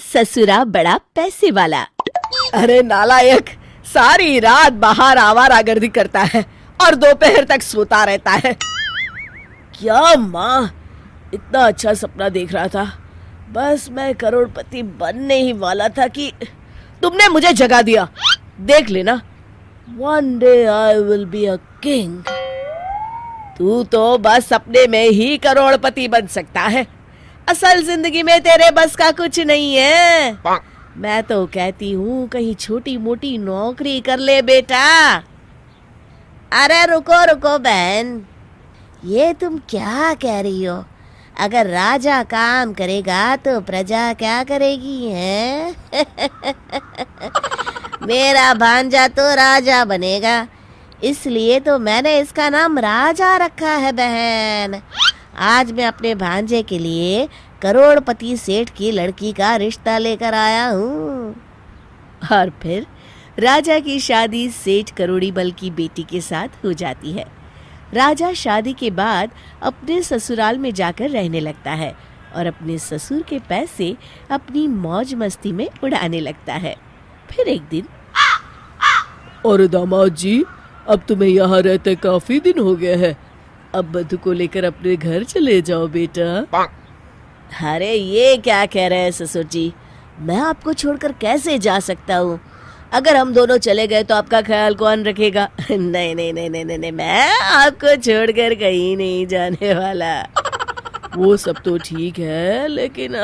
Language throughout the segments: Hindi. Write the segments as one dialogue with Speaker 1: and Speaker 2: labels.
Speaker 1: ससुरा बड़ा पैसे वाला।
Speaker 2: अरे नालायक, सारी रात बाहर आवारागर्दी करता है और दोपहर तक सोता रहता है। क्या माँ, इतना अच्छा सपना देख रहा था, बस मैं करोड़पति बनने ही वाला था कि तुमने मुझे जगा दिया। देख लेना, one day I will be a king. तू तो बस सपने में ही करोड़पति बन सकता है, असल जिंदगी में तेरे बस का कुछ नहीं है। मैं तो कहती हूँ कहीं छोटी मोटी नौकरी कर ले बेटा।
Speaker 3: अरे रुको रुको बहन, ये तुम क्या कह रही हो? अगर राजा काम करेगा तो प्रजा क्या करेगी है? मेरा भांजा तो राजा बनेगा, इसलिए तो मैंने इसका नाम राजा रखा है बहन। आज मैं अपने भांजे के लिए करोड़पति सेठ की लड़की का रिश्ता लेकर आया हूँ।
Speaker 1: और फिर राजा की शादी सेठ करोड़ीमल की बेटी के साथ हो जाती है। राजा शादी के बाद अपने ससुराल में जाकर रहने लगता है और अपने ससुर के पैसे अपनी मौज मस्ती में उड़ाने लगता है। फिर एक दिन,
Speaker 2: और दामाद जी, अब तुम्हें यहाँ रहते काफी दिन हो गए हैं, अब बधू को लेकर अपने घर चले जाओ बेटा।
Speaker 3: अरे ये क्या कह रहे हैं ससुर जी, मैं आपको छोड़कर कैसे जा सकता हूँ? अगर हम दोनों चले गए तो आपका ख्याल कौन रखेगा? नहीं नहीं नहीं नहीं नहीं, मैं आपको छोड़कर कहीं नहीं जाने वाला।
Speaker 2: वो सब तो ठीक है, लेकिन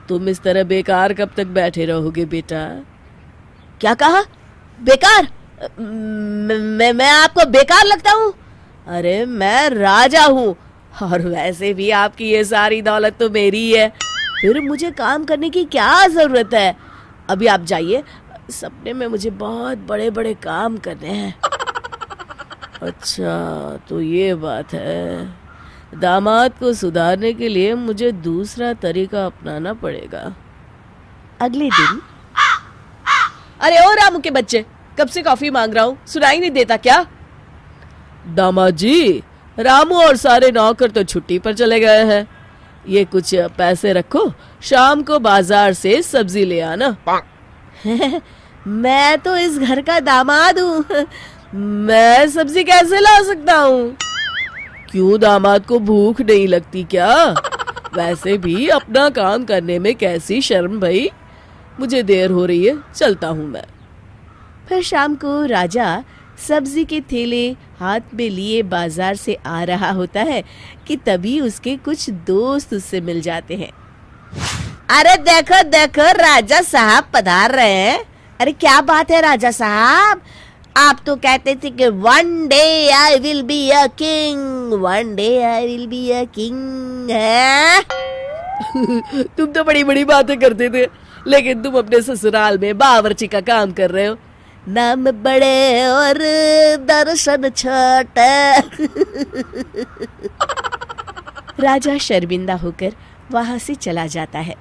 Speaker 2: तुम इस तरह बेकार कब तक बैठे रहोगे बेटा?
Speaker 3: क्या कहा? बेकार? मैं आपको बेकार लगता हूँ? अरे मैं राजा हूँ, और वैसे भी आपकी ये सारी दौलत तो मेरी ही है, फिर मुझे काम करने की क्या जरूरत है? अभी आप जाइए, सपने में मुझे बहुत बड़े बड़े काम करने हैं।
Speaker 2: अच्छा तो ये बात है, दामाद को सुधारने के लिए मुझे दूसरा तरीका अपनाना पड़ेगा।
Speaker 1: अगले दिन,
Speaker 2: अरे ओ रामू के बच्चे, कब से कॉफी मांग रहा हूँ, सुनाई नहीं देता क्या? दामाद जी, रामू और सारे नौकर तो छुट्टी पर चले गए हैं, ये कुछ पैसे रखो, शाम को बाजार से सब्जी ले आना।
Speaker 3: मैं तो इस घर का दामाद हूँ,
Speaker 2: मैं सब्जी कैसे ला सकता हूँ? क्यों, दामाद को भूख नहीं लगती क्या? वैसे भी अपना काम करने में कैसी शर्म भाई। मुझे देर हो रही है, चलता हूँ मैं।
Speaker 1: फिर शाम को राजा सब्जी के थैले हाथ में लिए बाजार से आ रहा होता है कि तभी उसके कुछ दोस्त उससे मिल जाते हैं।
Speaker 3: अरे देखो देखो, राजा साहब पधार रहे हैं। अरे क्या बात है राजा साहब, आप तो कहते थे कि one day I will be a king, one day I will be a king है।
Speaker 2: तुम तो बड़ी बड़ी बातें करते थे, लेकिन तुम अपने ससुराल में बावर्ची का काम कर रहे हो।
Speaker 3: नाम बड़े और दर्शन छोटे।
Speaker 1: राजा शर्मिंदा होकर वहां से चला जाता है।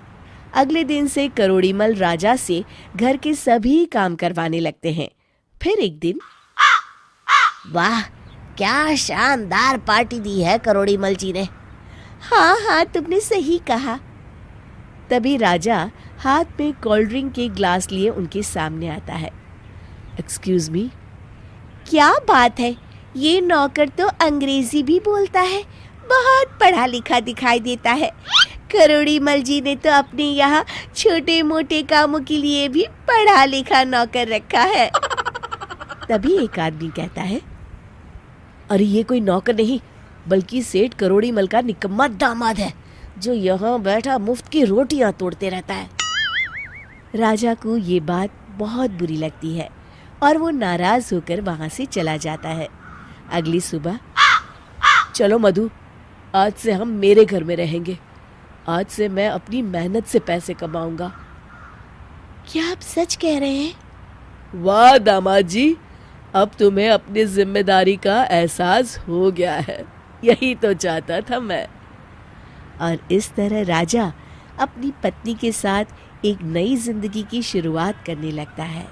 Speaker 1: अगले दिन से करोड़ीमल राजा से घर के सभी काम करवाने लगते हैं। फिर एक दिन,
Speaker 3: वाह क्या शानदार पार्टी दी है करोड़ीमल जी ने।
Speaker 1: हाँ हाँ, तुमने सही कहा। तभी राजा हाथ में कोल्ड ड्रिंक के ग्लास लिए उनके सामने आता है।
Speaker 2: Excuse me.
Speaker 1: क्या बात है, ये नौकर तो अंग्रेजी भी बोलता है, बहुत पढ़ा लिखा दिखाई देता है। करोड़ीमल जी ने तो अपने यहाँ छोटे मोटे कामों के लिए भी पढ़ा लिखा नौकर रखा है। तभी एक आदमी कहता है,
Speaker 2: अरे ये कोई नौकर नहीं, बल्कि सेठ करोड़ीमल का निकम्मा दामाद है, जो यहाँ बैठा मुफ्त की रोटियां तोड़ते रहता है।
Speaker 1: राजा को ये बात बहुत बुरी लगती है और वो नाराज होकर वहां से चला जाता है। अगली सुबह,
Speaker 2: चलो मधु, आज से हम मेरे घर में रहेंगे, आज से मैं अपनी मेहनत से पैसे कमाऊंगा।
Speaker 1: क्या आप सच कह रहे हैं?
Speaker 2: वाह दामाद जी, अब तुम्हें अपनी जिम्मेदारी का एहसास हो गया है, यही तो चाहता था मैं।
Speaker 1: और इस तरह राजा अपनी पत्नी के साथ एक नई जिंदगी की शुरुआत करने लगता है।